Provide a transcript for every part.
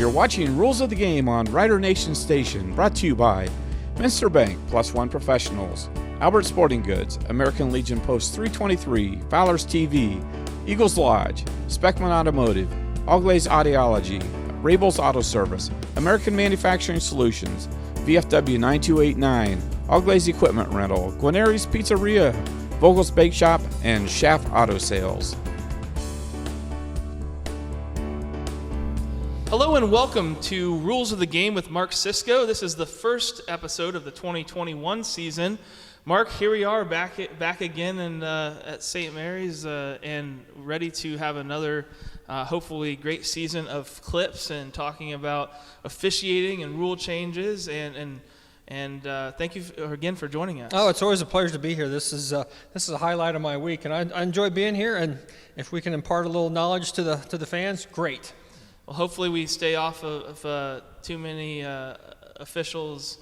You're watching Rules of the Game on Rider Nation Station, brought to you by Minster Bank, Plus One Professionals, Albert Sporting Goods, American Legion Post 323, Fowler's TV, Eagles Lodge, Speckman Automotive, Allglaze Audiology, Rabel's Auto Service, American Manufacturing Solutions, VFW 9289, Allglaze Equipment Rental, Guarneri's Pizzeria, Vogel's Bake Shop, and Schaff Auto Sales. Hello and welcome to Rules of the Game with Mark Sisko. This is the first episode of the 2021 season. Mark, here we are back again at St. Mary's and ready to have another hopefully great season of clips and talking about officiating and rule changes and thank you again for joining us. Oh, it's always a pleasure to be here. This is a highlight of my week, and I enjoy being here. And if we can impart a little knowledge to the fans, great. Well, hopefully we stay off of too many officials'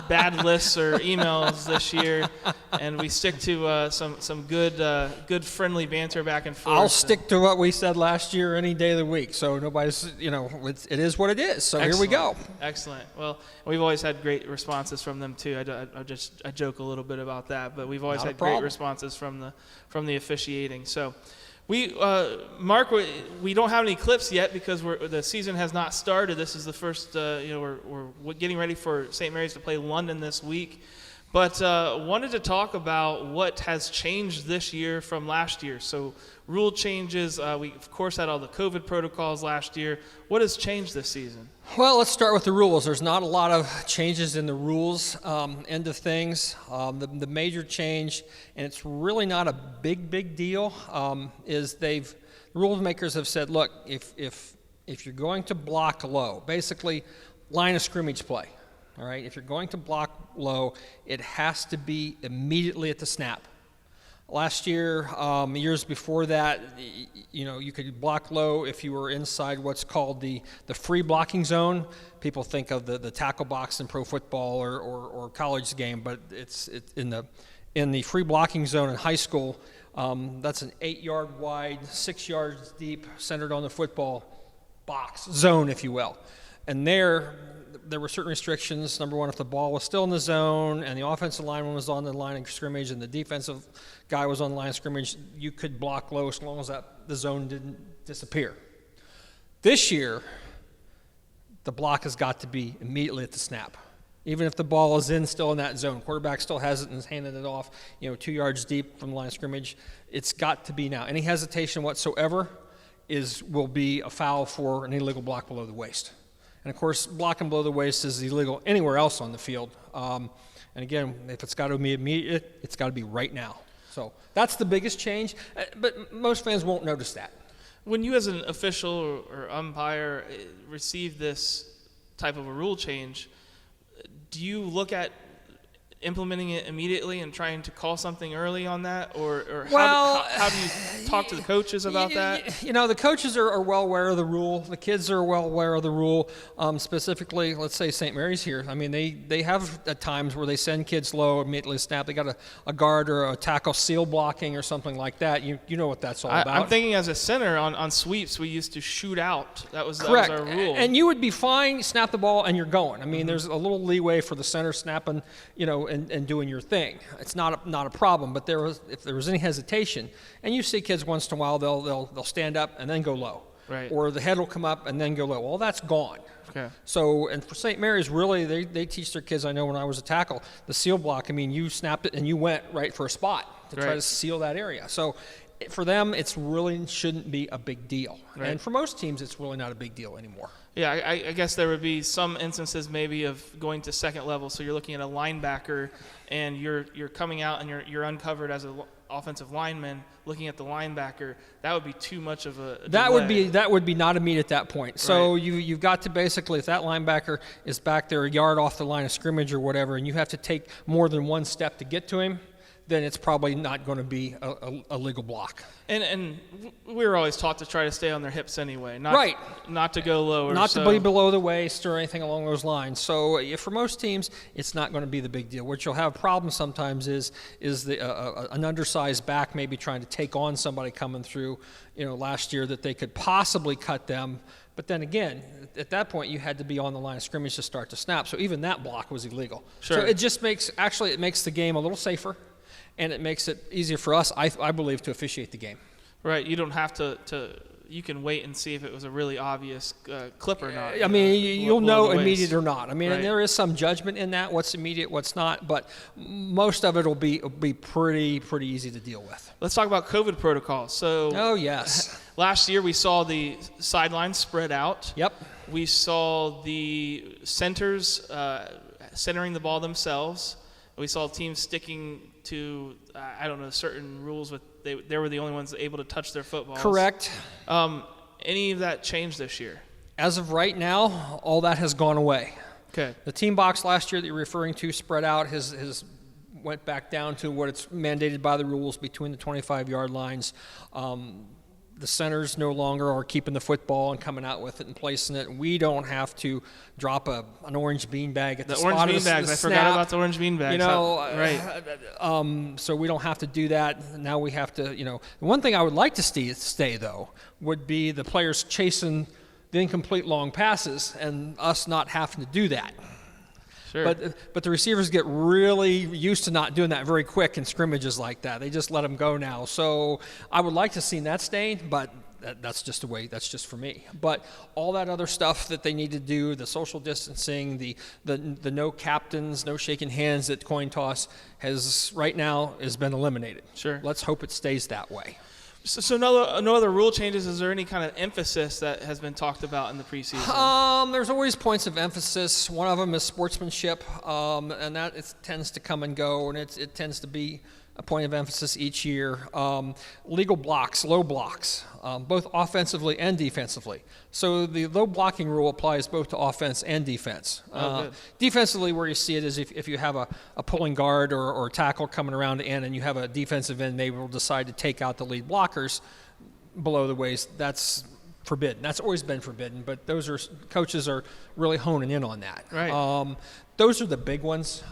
bad lists or emails this year, and we stick to some good friendly banter back and forth. I'll stick to what we said last year any day of the week. So nobody's, it is what it is. So Excellent. Here we go. Excellent. Well, we've always had great responses from them too. I joke a little bit about that, but we've always had great responses from the officiating. So. Mark, we don't have any clips yet because the season has not started. This is the first, we're getting ready for St. Mary's to play London this week. But wanted to talk about what has changed this year from last year. So rule changes, we of course had all the COVID protocols last year. What has changed this season? Well, let's start with the rules. There's not a lot of changes in the rules end of things. The major change, and it's really not a big deal, is the rule makers have said, look, if you're going to block low, basically line of scrimmage play. All right, if you're going to block low, it has to be immediately at the snap. Last year, years before that, you could block low if you were inside what's called the free blocking zone. People think of the tackle box in pro football or college game, but it's in the free blocking zone in high school. That's an 8-yard wide, 6 yards deep, centered on the football box zone, if you will. And there were certain restrictions. Number one, if the ball was still in the zone and the offensive lineman was on the line of scrimmage and the defensive guy was on the line of scrimmage, you could block low as long as the zone didn't disappear. This year, the block has got to be immediately at the snap. Even if the ball is still in that zone, quarterback still has it and is handing it off, 2 yards deep from the line of scrimmage, it's got to be now. Any hesitation whatsoever will be a foul for an illegal block below the waist. And, of course, blocking below the waist is illegal anywhere else on the field. And, again, if it's got to be immediate, it's got to be right now. So that's the biggest change. But most fans won't notice that. When you as an official or umpire receive this type of a rule change, do you look at implementing it immediately and trying to call something early on that, or how do you talk to the coaches about that? The coaches are well aware of the rule. The kids are well aware of the rule. Specifically, let's say St. Mary's here. I mean, they have at times where they send kids low, immediately snap. They got a guard or a tackle seal blocking or something like that. You know what that's all about. I'm thinking as a center on sweeps, we used to shoot out. That was our rule. And you would be fine, snap the ball, and you're going. I mean, there's a little leeway for the center snapping, and doing your thing. It's not a problem, but if there was any hesitation, and you see kids once in a while, they'll stand up and then go low. Right. Or the head will come up and then go low. Well, that's gone. Okay. So, and for St. Mary's, really, they teach their kids, I know when I was a tackle, the seal block, I mean, you snapped it and you went right for a spot to try to seal that area. So, for them, it's really shouldn't be a big deal. Right. And for most teams, it's really not a big deal anymore. Yeah, I guess there would be some instances maybe of going to second level. So you're looking at a linebacker, and you're coming out and you're uncovered as an offensive lineman, looking at the linebacker. That would be too much of a delay. That would be not immediate at that point. So you've got to basically, if that linebacker is back there a yard off the line of scrimmage or whatever, and you have to take more than one step to get to him, then it's probably not going to be a legal block. And we were always taught to try to stay on their hips anyway, not to go lower. Not to be below the waist or anything along those lines. So for most teams, it's not going to be the big deal. What you'll have problems sometimes is an undersized back maybe trying to take on somebody coming through, last year that they could possibly cut them. But then again, at that point, you had to be on the line of scrimmage to start to snap. So even that block was illegal. Sure. So it just makes the game a little safer, and it makes it easier for us, I believe, to officiate the game. Right. You don't have to you can wait and see if it was a really obvious clip or not. I mean, you'll know immediate or not. I mean, right. And there is some judgment in that, what's immediate, what's not, but most of it will be pretty easy to deal with. Let's talk about COVID protocols. So, oh, yes. Last year we saw the sidelines spread out. Yep. We saw the centers centering the ball themselves. We saw teams sticking to, certain rules. They were the only ones able to touch their footballs. Correct. Any of that changed this year? As of right now, all that has gone away. Okay. The team box last year that you're referring to spread out has went back down to what it's mandated by the rules between the 25-yard lines. The centers no longer are keeping the football and coming out with it and placing it. We don't have to drop an orange beanbag at the spot orange of the beanbags. snap. I forgot about the orange beanbags. Right. So we don't have to do that. Now we have to, The one thing I would like to stay though, would be the players chasing the incomplete long passes and us not having to do that. Sure. But the receivers get really used to not doing that very quick in scrimmages like that. They just let them go now. So I would like to see that stay, but that's just the way. That's just for me. But all that other stuff that they need to do, the social distancing, the no captains, no shaking hands at coin toss, has been eliminated. Sure. Let's hope it stays that way. So no other rule changes. Is there any kind of emphasis that has been talked about in the preseason? There's always points of emphasis. One of them is sportsmanship, and that it tends to come and go, and it tends to be a point of emphasis each year. Legal blocks, low blocks, both offensively and defensively. So the low blocking rule applies both to offense and defense. Defensively, where you see it is if you have a pulling guard or a tackle coming around the end and you have a defensive end, maybe will decide to take out the lead blockers below the waist. That's forbidden. That's always been forbidden, but coaches are really honing in on that. Right. Those are the big ones.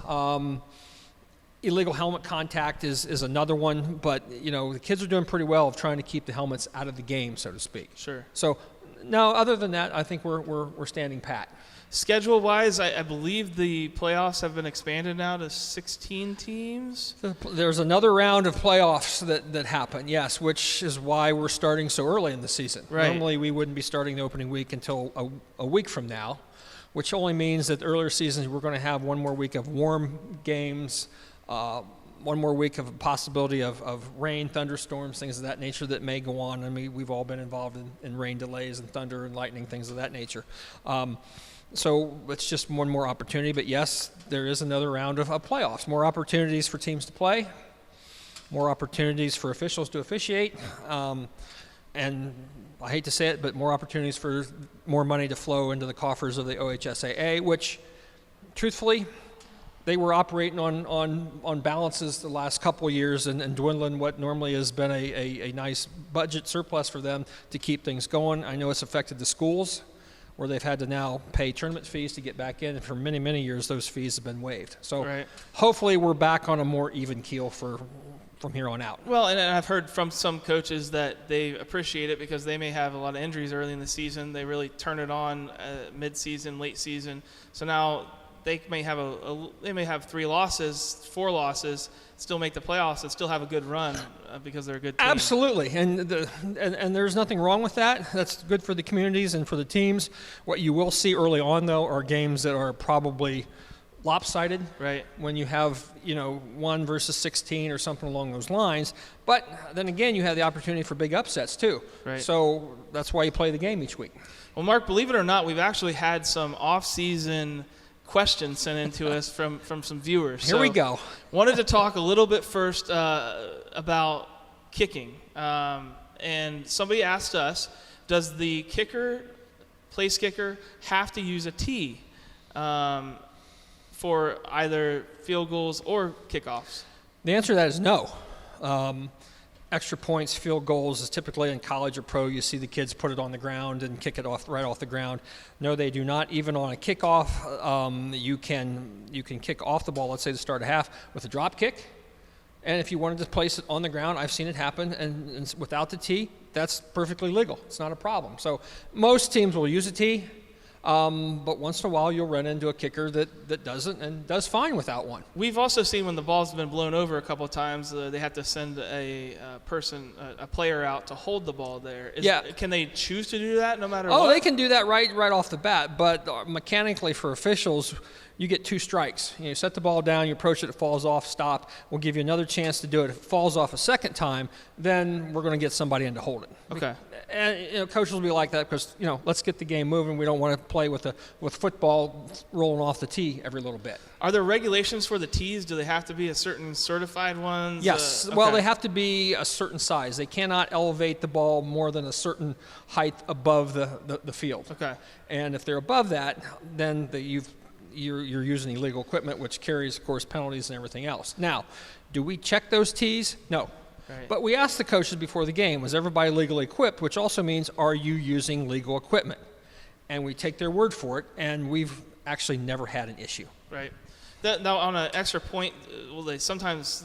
Illegal helmet contact is another one, but the kids are doing pretty well of trying to keep the helmets out of the game, so to speak. Sure. So, no, other than that, I think we're standing pat. Schedule-wise, I believe the playoffs have been expanded now to 16 teams. There's another round of playoffs that happen, yes, which is why we're starting so early in the season. Right. Normally, we wouldn't be starting the opening week until a week from now, which only means that the earlier seasons we're going to have one more week of warm games. One more week of a possibility of rain, thunderstorms, things of that nature that may go on. I mean, we've all been involved in rain delays and thunder and lightning, things of that nature. So it's just one more opportunity. But yes, there is another round of playoffs. More opportunities for teams to play, more opportunities for officials to officiate, and I hate to say it, but more opportunities for more money to flow into the coffers of the OHSAA, which, truthfully, they were operating on balances the last couple of years and dwindling what normally has been a nice budget surplus for them to keep things going. I know it's affected the schools where they've had to now pay tournament fees to get back in, and for many, many years those fees have been waived. So Hopefully we're back on a more even keel from here on out. Well, and I've heard from some coaches that they appreciate it because they may have a lot of injuries early in the season. They really turn it on mid-season, late season. So now they may have 3 losses, 4 losses, still make the playoffs, and still have a good run because they're a good team. Absolutely, and there's nothing wrong with that. That's good for the communities and for the teams. What you will see early on, though, are games that are probably lopsided. Right. When you have 1 versus 16 or something along those lines. But then again, you have the opportunity for big upsets too. Right. So that's why you play the game each week. Well, Mark, believe it or not, we've actually had some off-season questions sent in to us from some viewers. Here we go. Wanted to talk a little bit first about kicking. And somebody asked us, does the place kicker, have to use a tee for either field goals or kickoffs? The answer to that is no. Extra points, field goals is typically in college or pro. You see the kids put it on the ground and kick it off right off the ground. No, they do not. Even on a kickoff, you can kick off the ball, let's say to start a half, with a drop kick. And if you wanted to place it on the ground, I've seen it happen, and without the tee, that's perfectly legal. It's not a problem. So most teams will use a tee, but once in a while you'll run into a kicker that doesn't and does fine without one. We've also seen when the ball's been blown over a couple of times, they have to send a player out to hold the ball there. Can they choose to do that no matter what? Oh, they can do that right off the bat, but mechanically for officials, you get 2 strikes. You set the ball down, you approach it, it falls off, stop. We'll give you another chance to do it. If it falls off a second time, then we're going to get somebody in to hold it. Okay. And coaches will be like that because let's get the game moving. We don't want to play with football rolling off the tee every little bit. Are there regulations for the tees? Do they have to be a certain certified ones? Yes. Okay. Well, they have to be a certain size. They cannot elevate the ball more than a certain height above the field. Okay. And if they're above that, then you're using illegal equipment, which carries, of course, penalties and everything else. Now, do we check those tees? No. Right. But we ask the coaches before the game, was everybody legally equipped, which also means, are you using legal equipment? And we take their word for it, and we've actually never had an issue. Right. Now, on an extra point, sometimes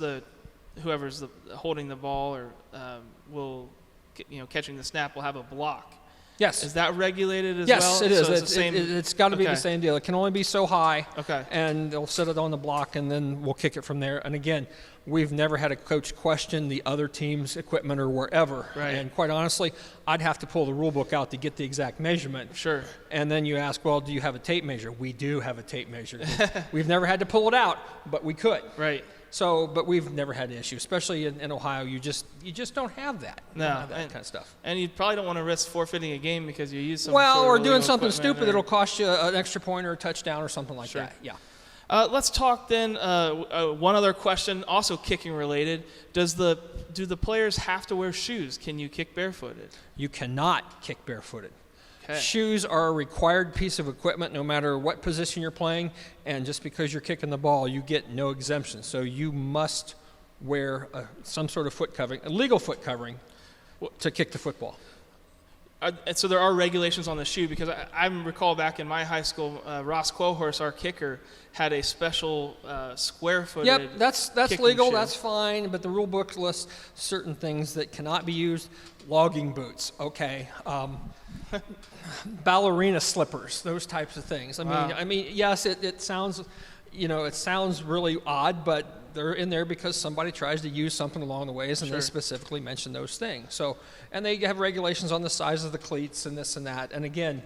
whoever's holding the ball or catching the snap will have a block. Yes. Is that regulated as yes, well? Yes, it is. So it's got to be the same deal. It can only be so high. Okay. And they'll set it on the block, and then we'll kick it from there. And again, we've never had a coach question the other team's equipment or wherever. Right. And quite honestly, I'd have to pull the rule book out to get the exact measurement. Sure. And then you ask, well, do you have a tape measure? We do have a tape measure. We've never had to pull it out, but we could. Right. So, but we've never had an issue, especially in Ohio. You just don't have that. You don't have that kind of stuff. And you probably don't want to risk forfeiting a game because you use some. Or doing something stupid that'll cost you an extra point or a touchdown or something like that. Yeah. Let's talk then. One other question, also kicking related. Do the players have to wear shoes? Can you kick barefooted? You cannot kick barefooted. Okay. Shoes are a required piece of equipment no matter what position you're playing, and just because you're kicking the ball, you get no exemption. So you must wear some sort of foot covering, a legal foot covering, to kick the football. So there are regulations on the shoe, because I recall back in my high school, Ross Quohorse, our kicker, had a special square-footed. Yep, that's legal, shoe. that's fine, but the rule book lists certain things that cannot be used. Logging boots, okay. Ballerina slippers, those types of things. I mean, yes, it sounds, it sounds really odd, but they're in there because somebody tries to use something along the ways, and Sure. they specifically mention those things. So, and they have regulations on the size of the cleats and this and that. And again,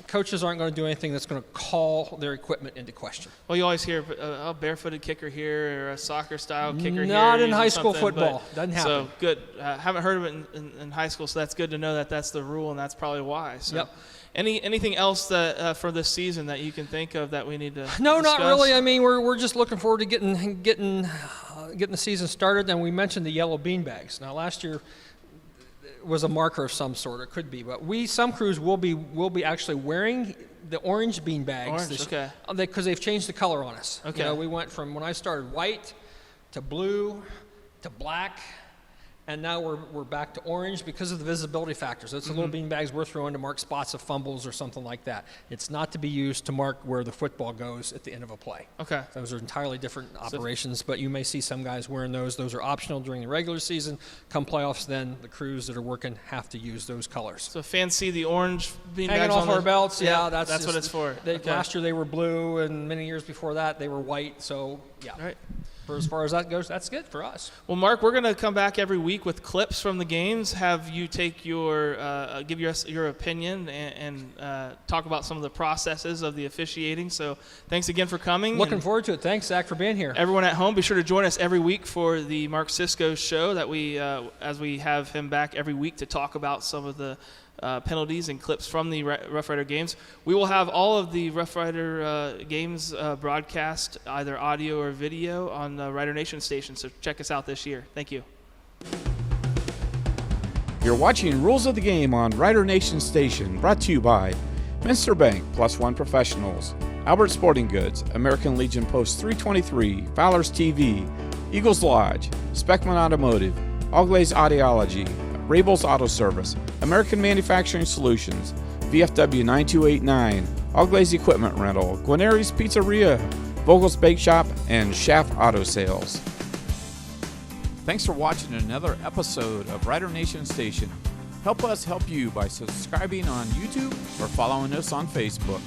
coaches aren't going to do anything that's going to call their equipment into question. Well, you always hear a barefooted kicker here or a soccer-style kicker here. Not in using high school something, football. Doesn't happen. So good. Haven't heard of it in high school, so that's good to know that that's the rule, and that's probably why. So. Yep. Anything else that for this season that you can think of that we need to No, discuss? not really. I mean, we're just looking forward to getting the season started. And we mentioned the yellow bean bags. Now, last year was a marker of some sort. It could be, but some crews will be actually wearing the orange bean bags. Okay. Because they've changed the color on us. Okay. We went from when I started white to blue to black. And now we're back to orange because of the visibility factors. It's the little bean bags we're throwing to mark spots of fumbles or something like that. It's not to be used to mark where the football goes at the end of a play. Okay. Those are entirely different operations, but you may see some guys wearing those. Those are optional during the regular season. Come playoffs, then the crews that are working have to use those colors. So fans see the orange bean Hanging bags off on our belts, yeah, that's what it's for. Last year they were blue, and many years before that they were white. So yeah. All right. For as far as that goes, that's good for us. Well, Mark, we're going to come back every week with clips from the games, have you take give us your opinion and talk about some of the processes of the officiating. So thanks again for coming. Looking forward to it. Thanks, Zach, for being here. Everyone at home, be sure to join us every week for the Mark Cisco show that as we have him back every week to talk about some of the penalties and clips from the Rough Rider games. We will have all of the Rough Rider games broadcast, either audio or video, on the Rider Nation station, so check us out this year. Thank you. You're watching Rules of the Game on Rider Nation station, brought to you by Minster Bank, Plus One Professionals, Albert Sporting Goods, American Legion Post 323, Fowler's TV, Eagles Lodge, Speckman Automotive, Allglaze Audiology, Rabel's Auto Service, American Manufacturing Solutions, VFW 9289, Allglaze Equipment Rental, Guarneri's Pizzeria, Vogel's Bake Shop, and Schaff Auto Sales. Thanks for watching another episode of Rider Nation Station. Help us help you by subscribing on YouTube or following us on Facebook.